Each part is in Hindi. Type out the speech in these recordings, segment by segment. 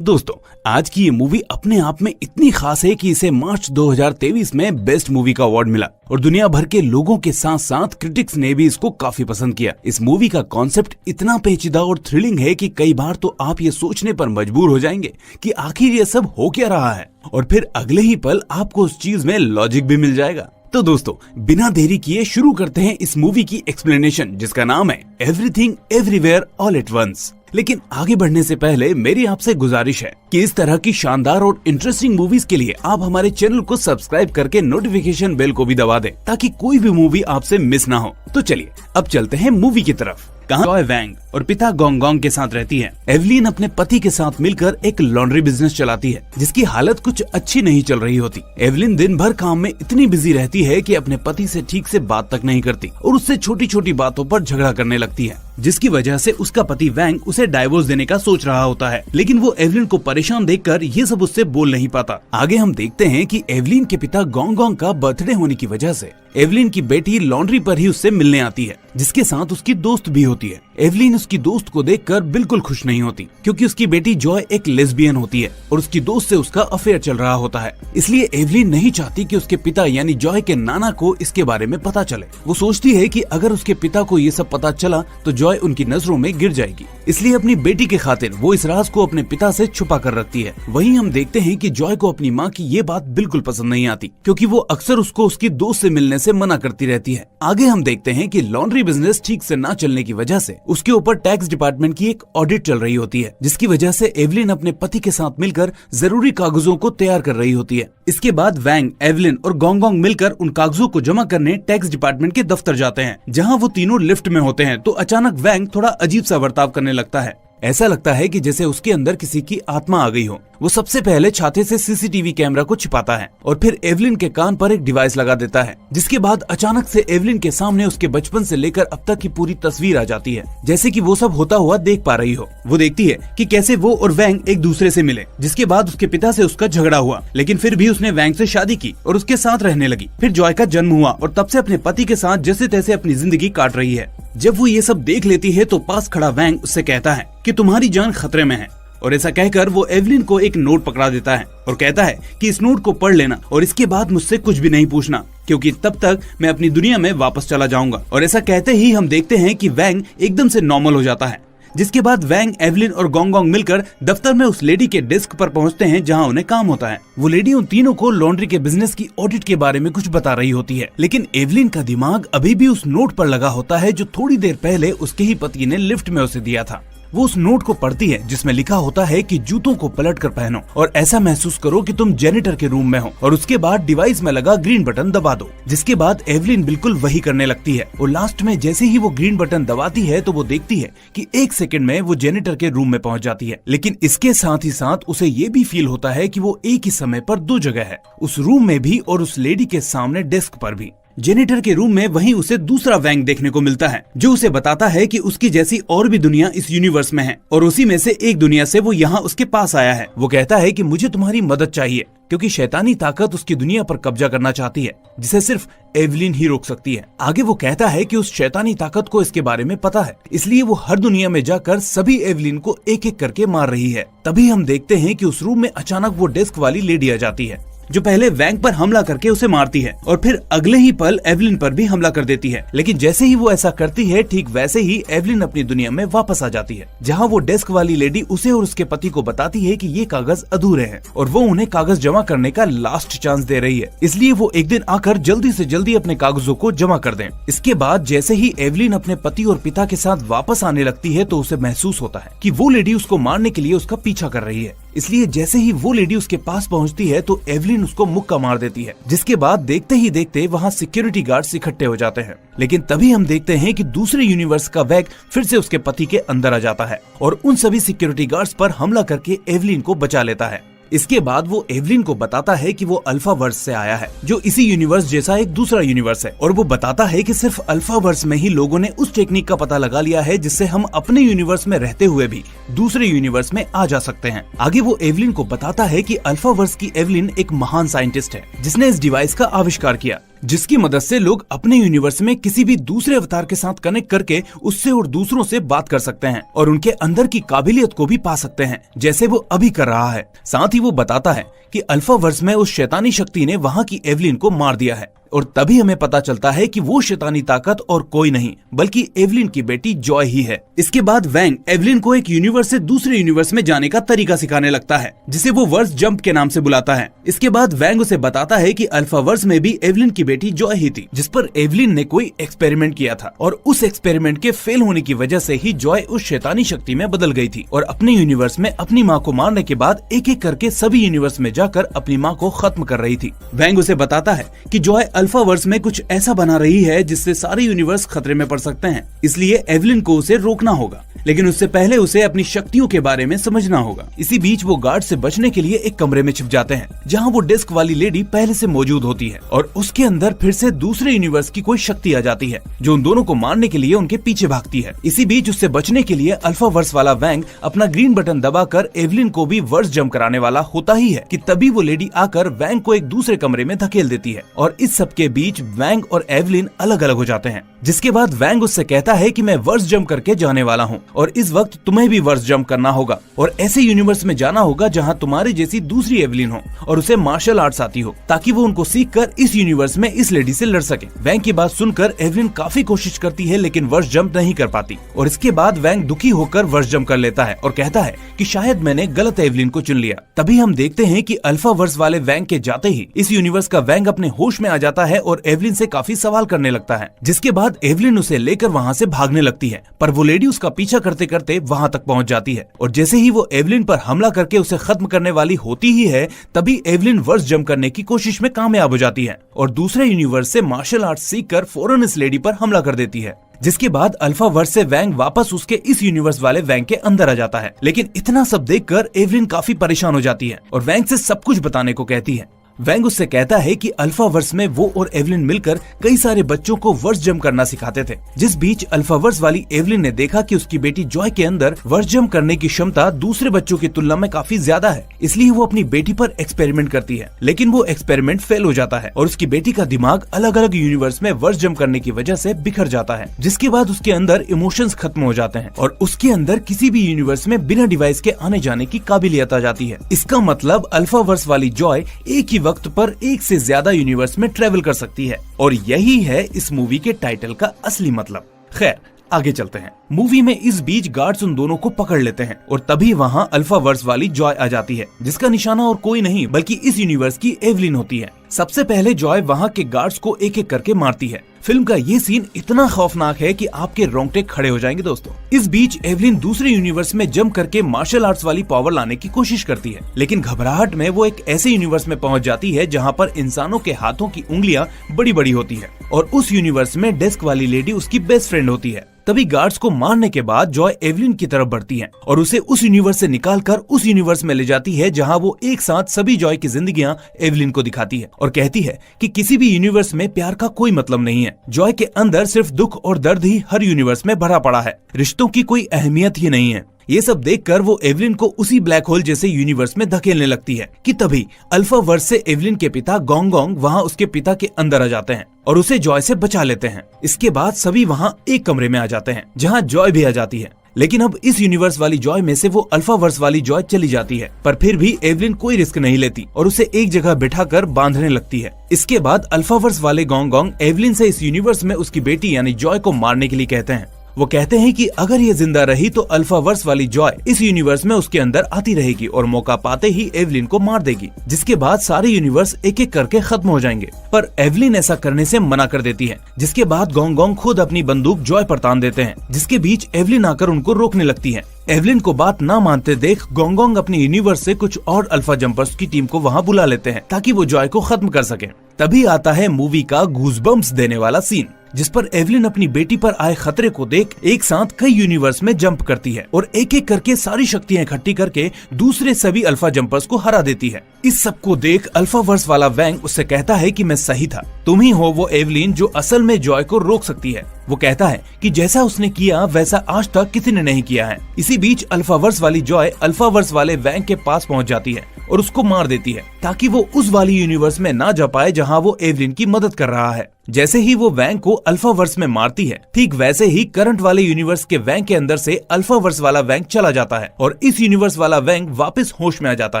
दोस्तों, आज की ये मूवी अपने आप में इतनी खास है कि इसे मार्च 2023 में बेस्ट मूवी का अवार्ड मिला और दुनिया भर के लोगों के साथ साथ क्रिटिक्स ने भी इसको काफी पसंद किया। इस मूवी का कॉन्सेप्ट इतना पेचीदा और थ्रिलिंग है कि कई बार तो आप ये सोचने पर मजबूर हो जाएंगे कि आखिर ये सब हो क्या रहा है, और फिर अगले ही पल आपको उस चीज में लॉजिक भी मिल जाएगा। तो दोस्तों, बिना देरी किए शुरू करते हैं इस मूवी की एक्सप्लेनेशन, जिसका नाम है everything everywhere all at once. लेकिन आगे बढ़ने से पहले मेरी आपसे गुजारिश है कि इस तरह की शानदार और इंटरेस्टिंग मूवीज के लिए आप हमारे चैनल को सब्सक्राइब करके नोटिफिकेशन बेल को भी दबा दें, ताकि कोई भी मूवी आपसे मिस ना हो। तो चलिए अब चलते हैं मूवी की तरफ। जॉय वैंग और पिता गोंगोंग के साथ रहती है। एवलिन अपने पति के साथ मिलकर एक लॉन्ड्री बिजनेस चलाती है, जिसकी हालत कुछ अच्छी नहीं चल रही होती। एवलिन दिन भर काम में इतनी बिजी रहती है कि अपने पति से ठीक से बात तक नहीं करती और उससे छोटी छोटी बातों पर झगड़ा करने लगती है, जिसकी वजह से उसका पति वैंग उसे डाइवोर्स देने का सोच रहा होता है। लेकिन वो एवलिन को परेशान देखकर ये सब उससे बोल नहीं पाता। आगे हम देखते हैं कि एवलिन के पिता गोंगोंग का बर्थडे होने की वजह से एवलिन की बेटी लॉन्ड्री पर ही उससे मिलने आती है, जिसके साथ उसकी दोस्त भी होती है। एवलिन उसकी दोस्त को देखकर बिल्कुल खुश नहीं होती, क्योंकि उसकी बेटी जॉय एक लेस्बियन होती है और उसकी दोस्त से उसका अफेयर चल रहा होता है। इसलिए एवलिन नहीं चाहती कि उसके पिता यानी जॉय के नाना को इसके बारे में पता चले। वो सोचती है कि अगर उसके पिता को ये सब पता चला तो जॉय उनकी नजरों में गिर जाएगी। इसलिए अपनी बेटी के खातिर वो इस राज को अपने पिता से छुपा कर रखती है। वहीं हम देखते हैं कि जॉय को अपनी माँ की ये बात बिल्कुल पसंद नहीं आती, क्योंकि वो अक्सर उसको उसकी दोस्त से मिलने से मना करती रहती है। आगे हम देखते हैं कि लॉन्ड्री बिजनेस ठीक से ना चलने की वजह से उसके ऊपर टैक्स डिपार्टमेंट की एक ऑडिट चल रही होती है, जिसकी वजह से एवलिन अपने पति के साथ मिलकर जरूरी कागजों को तैयार कर रही होती है। इसके बाद वैंग, एवलिन और गोंगोंग मिलकर उन कागजों को जमा करने टैक्स डिपार्टमेंट के दफ्तर जाते हैं। जहाँ वो तीनों लिफ्ट में होते हैं तो अचानक वैंग थोड़ा अजीब सा बर्ताव करने लगता है। ऐसा लगता है कि जैसे उसके अंदर किसी की आत्मा आ गई हो। वो सबसे पहले छाते से सीसीटीवी कैमरा को छिपाता है और फिर एवलिन के कान पर एक डिवाइस लगा देता है, जिसके बाद अचानक से एवलिन के सामने उसके बचपन से लेकर अब तक की पूरी तस्वीर आ जाती है, जैसे कि वो सब होता हुआ देख पा रही हो। वो देखती है कि कैसे वो और वैंग एक दूसरे से मिले, जिसके बाद उसके पिता से उसका झगड़ा हुआ, लेकिन फिर भी उसने वैंग से शादी की और उसके साथ रहने लगी। फिर जॉय का जन्म हुआ और तब से अपने पति के साथ जैसे तैसे अपनी जिंदगी काट रही है। जब वो ये सब देख लेती है तो पास खड़ा वैंग उससे कहता है कि तुम्हारी जान खतरे में है, और ऐसा कहकर वो एवलिन को एक नोट पकड़ा देता है और कहता है कि इस नोट को पढ़ लेना और इसके बाद मुझसे कुछ भी नहीं पूछना, क्योंकि तब तक मैं अपनी दुनिया में वापस चला जाऊंगा। और ऐसा कहते ही हम देखते हैं कि वैंग एकदम से नॉर्मल हो जाता है, जिसके बाद वैंग, एवलिन और गोंगोंग मिलकर दफ्तर में उस लेडी के डेस्क पर पहुंचते हैं जहां उन्हें काम होता है। वो लेडी उन तीनों को लॉन्ड्री के बिजनेस की ऑडिट के बारे में कुछ बता रही होती है, लेकिन एवलिन का दिमाग अभी भी उस नोट पर लगा होता है जो थोड़ी देर पहले उसके ही पति ने लिफ्ट में उसे दिया था। वो उस नोट को पढ़ती है, जिसमें लिखा होता है कि जूतों को पलट कर पहनो और ऐसा महसूस करो कि तुम जेनिटर के रूम में हो, और उसके बाद डिवाइस में लगा ग्रीन बटन दबा दो। जिसके बाद एवलिन बिल्कुल वही करने लगती है और लास्ट में जैसे ही वो ग्रीन बटन दबाती है तो वो देखती है कि 1 सेकंड में वो जेनिटर के रूम में पहुंच जाती है। लेकिन इसके साथ ही साथ उसे ये भी फील होता है कि वो एक ही समय पर 2 जगह है, उस रूम में भी और उस लेडी के सामने डेस्क पर भी। जेनिटर के रूम में वहीं उसे दूसरा वैंग देखने को मिलता है, जो उसे बताता है कि उसकी जैसी और भी दुनिया इस यूनिवर्स में है और उसी में से एक दुनिया से वो यहाँ उसके पास आया है। वो कहता है कि मुझे तुम्हारी मदद चाहिए, क्योंकि शैतानी ताकत उसकी दुनिया पर कब्जा करना चाहती है, जिसे सिर्फ एवलिन ही रोक सकती है। आगे वो कहता है कि उस शैतानी ताकत को इसके बारे में पता है, इसलिए वो हर दुनिया में जाकर सभी एवलिन को एक एक करके मार रही है। तभी हम देखते हैं कि उस रूम में अचानक वो डेस्क वाली लेडी आ जाती है, जो पहले वैंग पर हमला करके उसे मारती है और फिर अगले ही पल एवलिन पर भी हमला कर देती है। लेकिन जैसे ही वो ऐसा करती है, ठीक वैसे ही एवलिन अपनी दुनिया में वापस आ जाती है, जहां वो डेस्क वाली लेडी उसे और उसके पति को बताती है कि ये कागज अधूरे हैं और वो उन्हें कागज जमा करने का लास्ट चांस दे रही है, इसलिए वो एक दिन आकर जल्दी से जल्दी अपने कागजों को जमा कर दें। इसके बाद जैसे ही एवलिन अपने पति और पिता के साथ वापस आने लगती है तो उसे महसूस होता है कि वो लेडी उसको मारने के लिए उसका पीछा कर रही है। इसलिए जैसे ही वो लेडी उसके पास पहुंचती है तो एवलिन उसको मुक्का मार देती है, जिसके बाद देखते ही देखते वहां सिक्योरिटी गार्ड्स इकट्ठे हो जाते हैं। लेकिन तभी हम देखते हैं कि दूसरे यूनिवर्स का वैग फिर से उसके पति के अंदर आ जाता है और उन सभी सिक्योरिटी गार्ड्स पर हमला करके एवलिन को बचा लेता है। इसके बाद वो एवलिन को बताता है कि वो अल्फा वर्स से आया है, जो इसी यूनिवर्स जैसा एक दूसरा यूनिवर्स है, और वो बताता है कि सिर्फ अल्फा वर्स में ही लोगों ने उस टेक्निक का पता लगा लिया है जिससे हम अपने यूनिवर्स में रहते हुए भी दूसरे यूनिवर्स में आ जा सकते हैं। आगे वो एवलिन को बताता है कि अल्फा वर्स की एवलिन एक महान साइंटिस्ट है, जिसने इस डिवाइस का आविष्कार किया, जिसकी मदद से लोग अपने यूनिवर्स में किसी भी दूसरे अवतार के साथ कनेक्ट करके उससे और दूसरों से बात कर सकते हैं और उनके अंदर की काबिलियत को भी पा सकते हैं, जैसे वो अभी कर रहा है। साथ ही वो बताता है कि अल्फा वर्स में उस शैतानी शक्ति ने वहाँ की एवलिन को मार दिया है और तभी हमें पता चलता है कि वो शैतानी ताकत और कोई नहीं बल्कि एवलिन की बेटी जॉय ही है। इसके बाद वैंग एवलिन को एक यूनिवर्स से दूसरे यूनिवर्स में जाने का तरीका सिखाने लगता है, जिसे वो वर्स जंप के नाम से बुलाता है। इसके बाद वैंग उसे बताता है कि अल्फा वर्स में भी एवलिन की बेटी जॉय ही थी, जिस पर एवलिन ने कोई एक्सपेरिमेंट किया था और उस एक्सपेरिमेंट के फेल होने की वजह से ही जॉय उस शैतानी शक्ति में बदल गई थी और अपने यूनिवर्स में अपनी माँ को मारने के बाद एक एक करके सभी यूनिवर्स में जाकर अपनी माँ को खत्म कर रही थी। वैंग उसे बताता है कि जॉय अल्फा वर्स में कुछ ऐसा बना रही है जिससे सारे यूनिवर्स खतरे में पड़ सकते हैं, इसलिए एवलिन को उसे रोकना होगा, लेकिन उससे पहले उसे अपनी शक्तियों के बारे में समझना होगा। इसी बीच वो गार्ड से बचने के लिए एक कमरे में छिप जाते हैं जहां वो डेस्क वाली लेडी पहले से मौजूद होती है और उसके अंदर फिर से दूसरे यूनिवर्स की कोई शक्ति आ जाती है जो उन दोनों को मारने के लिए उनके पीछे भागती है। इसी बीच उससे बचने के लिए अल्फा वर्स वाला वैंग अपना ग्रीन बटन दबाकर एवलिन को भी वर्स जंप कराने वाला होता ही है कि तभी वो लेडी आकर वैंग को एक दूसरे कमरे में धकेल देती है और इस सब के बीच वैंग और एवलिन अलग अलग हो जाते हैं। जिसके बाद वैंग उससे कहता है कि मैं वर्स जंप करके जाने वाला हूँ और इस वक्त तुम्हें भी वर्स जंप करना होगा और ऐसे यूनिवर्स में जाना होगा जहाँ तुम्हारी जैसी दूसरी एवलिन हो और उसे मार्शल आर्ट्स आती हो, ताकि वो उनको सीख कर इस यूनिवर्स में इस लेडी से लड़ सके। वैंग की बात सुनकर एवलिन काफी कोशिश करती है लेकिन वर्स जंप नहीं कर पाती और इसके बाद वैंग दुखी होकर वर्स जंप कर लेता है और कहता है कि शायद मैंने गलत एवलिन को चुन लिया। तभी हम देखते हैं कि अल्फा वर्स वाले वैंग के जाते ही इस यूनिवर्स का वैंग अपने होश में आ जाता है और एवलिन से काफी सवाल करने लगता है, जिसके बाद एवलिन उसे लेकर वहाँ से भागने लगती है, पर वो लेडी उसका पीछा करते करते वहाँ तक पहुँच जाती है और जैसे ही वो एवलिन पर हमला करके उसे खत्म करने वाली होती ही है तभी एवलिन वर्स जंप करने की कोशिश में कामयाब हो जाती है और दूसरे यूनिवर्स से मार्शल आर्ट सीखकर फौरन इस लेडी पर हमला कर देती है। जिसके बाद अल्फा वर्स से वैंग वापस उसके इस यूनिवर्स वाले वैंग के अंदर आ जाता है, लेकिन इतना सब देखकर एवलिन काफी परेशान हो जाती है और वैंग से सब कुछ बताने को कहती है। वैंग उससे कहता है कि अल्फा वर्स में वो और एवलिन मिलकर कई सारे बच्चों को वर्स जंप करना सिखाते थे। जिस बीच अल्फा वर्स वाली एवलिन ने देखा कि उसकी बेटी जॉय के अंदर वर्स जंप करने की क्षमता दूसरे बच्चों की तुलना में काफी ज्यादा है, इसलिए वो अपनी बेटी पर एक्सपेरिमेंट करती है, लेकिन वो एक्सपेरिमेंट फेल हो जाता है और उसकी बेटी का दिमाग अलग अलग यूनिवर्स में वर्स जंप करने की वजह से बिखर जाता है। जिसके बाद उसके अंदर इमोशंस खत्म हो जाते हैं और उसके अंदर किसी भी यूनिवर्स में बिना डिवाइस के आने जाने की काबिलियत आ जाती है। इसका मतलब अल्फा वर्स वाली जॉय एक ही वक्त पर एक से ज्यादा यूनिवर्स में ट्रेवल कर सकती है और यही है इस मूवी के टाइटल का असली मतलब। खैर आगे चलते हैं। मूवी में इस बीच गार्ड्स उन दोनों को पकड़ लेते हैं और तभी वहां अल्फा वर्स वाली जॉय आ जाती है, जिसका निशाना और कोई नहीं बल्कि इस यूनिवर्स की एवलिन होती है। सबसे पहले जॉय वहां के गार्ड्स को एक एक करके मारती है। फिल्म का ये सीन इतना खौफनाक है कि आपके रोंगटे खड़े हो जाएंगे दोस्तों। इस बीच एवलिन दूसरे यूनिवर्स में जंप करके मार्शल आर्ट्स वाली पावर लाने की कोशिश करती है, लेकिन घबराहट में वो एक ऐसे यूनिवर्स में पहुंच जाती है जहां पर इंसानों के हाथों की उंगलियां बड़ी बड़ी होती है और उस यूनिवर्स में डेस्क वाली लेडी उसकी बेस्ट फ्रेंड होती है। तभी गार्ड्स को मारने के बाद जॉय एवलिन की तरफ बढ़ती है और उसे उस यूनिवर्स से निकालकर उस यूनिवर्स में ले जाती है जहां वो एक साथ सभी जॉय की जिंदगियां एवलिन को दिखाती है और कहती है कि किसी भी यूनिवर्स में प्यार का कोई मतलब नहीं है। जॉय के अंदर सिर्फ दुख और दर्द ही हर यूनिवर्स में भरा पड़ा है, रिश्तों की कोई अहमियत ही नहीं है। ये सब देखकर वो एवलिन को उसी ब्लैक होल जैसे यूनिवर्स में धकेलने लगती है कि तभी अल्फा वर्स से एवलिन के पिता गोंग गोंग वहाँ उसके पिता के अंदर आ जाते हैं और उसे जॉय से बचा लेते हैं। इसके बाद सभी वहाँ एक कमरे में आ जाते हैं जहाँ जॉय भी आ जाती है, लेकिन अब इस यूनिवर्स वाली जॉय में से वो अल्फा वर्स वाली जॉय चली जाती है, पर फिर भी एवलिन कोई रिस्क नहीं लेती और उसे एक जगह बिठाकर बांधने लगती है। इसके बाद अल्फा वर्स वाले गोंग गोंग एवलिन से इस यूनिवर्स में उसकी बेटी यानी जॉय को मारने के लिए कहते हैं। वो कहते हैं कि अगर ये जिंदा रही तो अल्फा वर्स वाली जॉय इस यूनिवर्स में उसके अंदर आती रहेगी और मौका पाते ही एवलिन को मार देगी, जिसके बाद सारे यूनिवर्स एक एक करके खत्म हो जाएंगे। पर एवलिन ऐसा करने से मना कर देती है, जिसके बाद गोंग गोंग खुद अपनी बंदूक जॉय पर तान देते हैं, जिसके बीच एवलिन आकर उनको रोकने लगती है। एवलिन को बात ना मानते देख गोंग गोंग अपनी यूनिवर्स से कुछ और अल्फा जंपर्स की टीम को वहाँ बुला लेते हैं ताकि वो जॉय को खत्म कर सके। तभी आता है मूवी का गूज़बम्प्स देने वाला सीन, जिस पर एवलिन अपनी बेटी पर आए खतरे को देख एक साथ कई यूनिवर्स में जंप करती है और एक एक करके सारी शक्तियां इकट्ठी करके दूसरे सभी अल्फा जंपर्स को हरा देती है। इस सब को देख अल्फा वर्स वाला वैंग उससे कहता है कि मैं सही था, तुम ही हो वो एवलिन जो असल में जॉय को रोक सकती है। वो कहता है कि जैसा उसने किया वैसा आज तक किसी ने नहीं किया है। इसी बीच अल्फा वर्स वाली जॉय अल्फा वर्स वाले वैंग के पास पहुंच जाती है और उसको मार देती है ताकि वो उस वाली यूनिवर्स में ना जा पाए जहाँ वो एवलिन की मदद कर रहा है। जैसे ही वो वैंग को अल्फा वर्स में मारती है, ठीक वैसे ही करंट वाले यूनिवर्स के वैंग के अंदर से अल्फा वर्स वाला वैंग चला जाता है और इस यूनिवर्स वाला वैंग वापस होश में आ जाता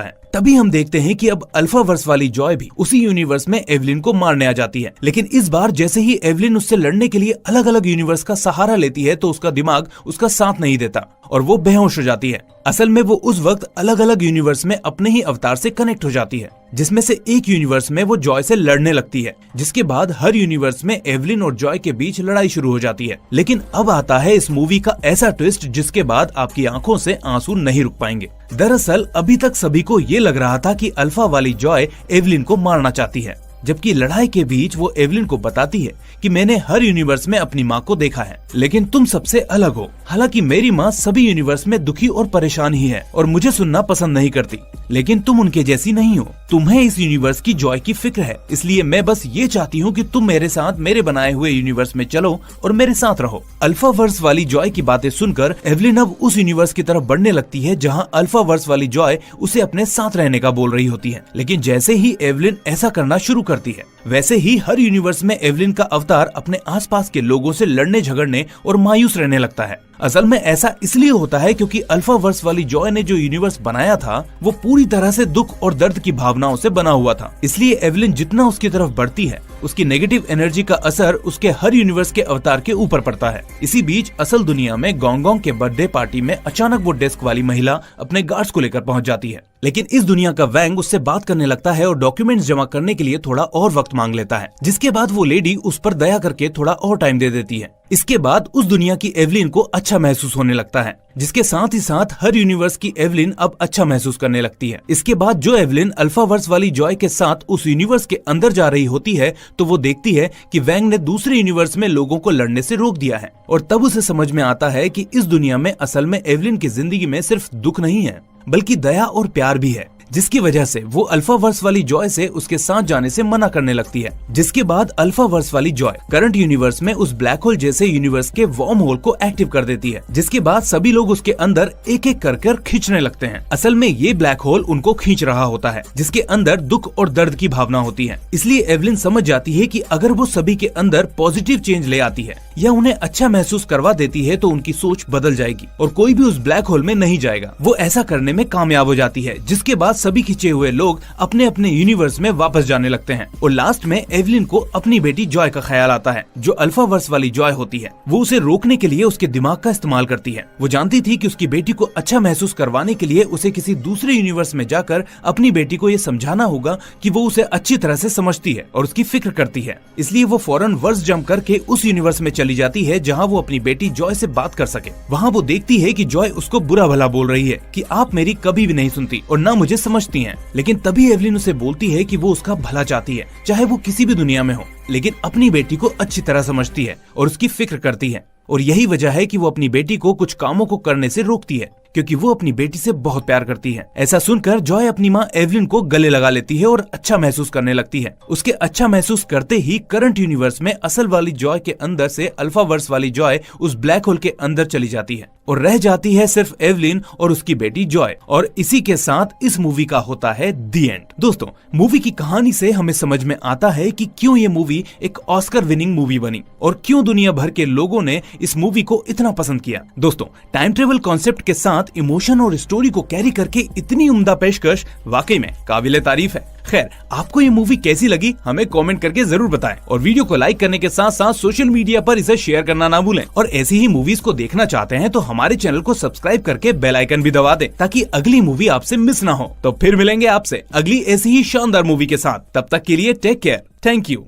है। तभी हम देखते हैं कि अब अल्फा वर्स वाली जॉय भी उसी यूनिवर्स में एवलिन को मारने आ जाती है। लेकिन इस बार जैसे ही एवलिन उससे लड़ने के लिए अलग अलग यूनिवर्स का सहारा लेती है तो उसका दिमाग उसका साथ नहीं देता और वो बेहोश हो जाती है। असल में वो उस वक्त अलग अलग यूनिवर्स में अपने ही अवतार से कनेक्ट हो जाती है, जिसमें से एक यूनिवर्स में वो जॉय से लड़ने लगती है, जिसके बाद हर यूनिवर्स में एवलिन और जॉय के बीच लड़ाई शुरू हो जाती है। लेकिन अब आता है इस मूवी का ऐसा ट्विस्ट जिसके बाद आपकी आंखों से आंसू नहीं रुक पाएंगे। दरअसल अभी तक सभी को ये लग रहा था कि अल्फा वाली जॉय एवलिन को मारना चाहती है, जबकि लड़ाई के बीच वो एवलिन को बताती है कि मैंने हर यूनिवर्स में अपनी माँ को देखा है, लेकिन तुम सबसे अलग हो। हालांकि मेरी माँ सभी यूनिवर्स में दुखी और परेशान ही है और मुझे सुनना पसंद नहीं करती, लेकिन तुम उनके जैसी नहीं हो। तुम्हें इस यूनिवर्स की जॉय की फिक्र है, इसलिए मैं बस ये चाहती हूँ कि तुम मेरे साथ मेरे बनाए हुए यूनिवर्स में चलो और मेरे साथ रहो। अल्फा वर्स वाली जॉय की बातें सुनकर एवलिन अब उस यूनिवर्स की तरफ बढ़ने लगती है जहाँ अल्फा वर्स वाली जॉय उसे अपने साथ रहने का बोल रही होती है। लेकिन जैसे ही एवलिन ऐसा करना शुरू करती है, वैसे ही हर यूनिवर्स में एवलिन का अवतार अपने आसपास के लोगों से लड़ने झगड़ने और मायूस रहने लगता है। असल में ऐसा इसलिए होता है क्योंकि अल्फा वर्स वाली जॉय ने जो यूनिवर्स बनाया था वो पूरी तरह से दुख और दर्द की भावनाओं से बना हुआ था। इसलिए एवलिन जितना उसकी तरफ बढ़ती है, उसकी नेगेटिव एनर्जी का असर उसके हर यूनिवर्स के अवतार के ऊपर पड़ता है। इसी बीच असल दुनिया में गोंगोंग के बर्थडे पार्टी में अचानक वो डेस्क वाली महिला अपने गार्ड्स को लेकर पहुंच जाती है, लेकिन इस दुनिया का वैंग उससे बात करने लगता है और डॉक्यूमेंट्स जमा करने के लिए थोड़ा और वक्त मांग लेता है, जिसके बाद वो लेडी उस पर दया करके थोड़ा और टाइम दे देती है। इसके बाद उस दुनिया की एवलिन को अच्छा महसूस होने लगता है, जिसके साथ ही साथ हर यूनिवर्स की एवलिन अब अच्छा महसूस करने लगती है। इसके बाद जो एवलिन अल्फा वर्स वाली जॉय के साथ उस यूनिवर्स के अंदर जा रही होती है तो वो देखती है कि वैंग ने दूसरे यूनिवर्स में लोगों को लड़ने से रोक दिया है, और तब उसे समझ में आता है कि इस दुनिया में असल में एवलिन की जिंदगी में सिर्फ दुख नहीं है बल्कि दया और प्यार भी है, जिसकी वजह से वो अल्फा वर्स वाली जॉय से उसके साथ जाने से मना करने लगती है। जिसके बाद अल्फा वर्स वाली जॉय करंट यूनिवर्स में उस ब्लैक होल जैसे यूनिवर्स के वार्म होल को एक्टिव कर देती है, जिसके बाद सभी लोग उसके अंदर एक एक कर खींचने लगते हैं। असल में ये ब्लैक होल उनको खींच रहा होता है, जिसके अंदर दुख और दर्द की भावना होती है। इसलिए एवलिन समझ जाती है कि अगर वो सभी के अंदर पॉजिटिव चेंज ले आती है या उन्हें अच्छा महसूस करवा देती है तो उनकी सोच बदल जाएगी और कोई भी उस ब्लैक होल में नहीं जाएगा। वो ऐसा करने में कामयाब हो जाती है, जिसके बाद सभी खींचे हुए लोग अपने अपने यूनिवर्स में वापस जाने लगते हैं और लास्ट में एवलिन को अपनी बेटी जॉय का ख्याल आता है, जो अल्फा वर्स वाली जॉय होती है। वो उसे रोकने के लिए उसके दिमाग का इस्तेमाल करती है। वो जानती थी कि उसकी बेटी को अच्छा महसूस करवाने के लिए उसे किसी दूसरे यूनिवर्स में जाकर अपनी बेटी को ये समझाना होगा कि वो उसे अच्छी तरह से समझती है और उसकी फिक्र करती है। इसलिए वो फौरन वर्स जंप करके उस यूनिवर्स में चली जाती है जहाँ वो अपनी बेटी जॉय से बात कर सके। वहाँ वो देखती है कि जॉय उसको बुरा भला बोल रही है कि आप मेरी कभी भी नहीं सुनती और ना मुझे समझती हैं। लेकिन तभी एवलिन उसे बोलती है कि वो उसका भला चाहती है, चाहे वो किसी भी दुनिया में हो, लेकिन अपनी बेटी को अच्छी तरह समझती है और उसकी फिक्र करती है। और यही वजह है कि वो अपनी बेटी को कुछ कामों को करने से रोकती है, क्योंकि वो अपनी बेटी से बहुत प्यार करती है। ऐसा सुनकर जॉय अपनी माँ एवलिन को गले लगा लेती है और अच्छा महसूस करने लगती है। उसके अच्छा महसूस करते ही करंट यूनिवर्स में असल वाली जॉय के अंदर से अल्फा वर्स वाली जॉय उस ब्लैक होल के अंदर चली जाती है और रह जाती है सिर्फ एवलिन और उसकी बेटी जॉय। और इसी के साथ इस मूवी का होता है दी एंड। दोस्तों, मूवी की कहानी से हमें समझ में आता है कि क्यों ये मूवी एक ऑस्कर विनिंग मूवी बनी और क्यों दुनिया भर के लोगों ने इस मूवी को इतना पसंद किया। दोस्तों, टाइम ट्रेवल कॉन्सेप्ट के साथ इमोशन और स्टोरी को कैरी करके इतनी उम्दा पेशकश वाकई में काबिले तारीफ है। खैर, आपको ये मूवी कैसी लगी हमें कमेंट करके जरूर बताएं और वीडियो को लाइक करने के साथ साथ सोशल मीडिया पर इसे शेयर करना ना भूलें। और ऐसी ही मूवीज को देखना चाहते हैं तो हमारे चैनल को सब्सक्राइब करके बेल आइकन भी दबा दें ताकि अगली मूवी आपसे मिस ना हो। तो फिर मिलेंगे आपसे अगली ऐसी ही शानदार मूवी के साथ। तब तक के लिए टेक केयर। Thank you.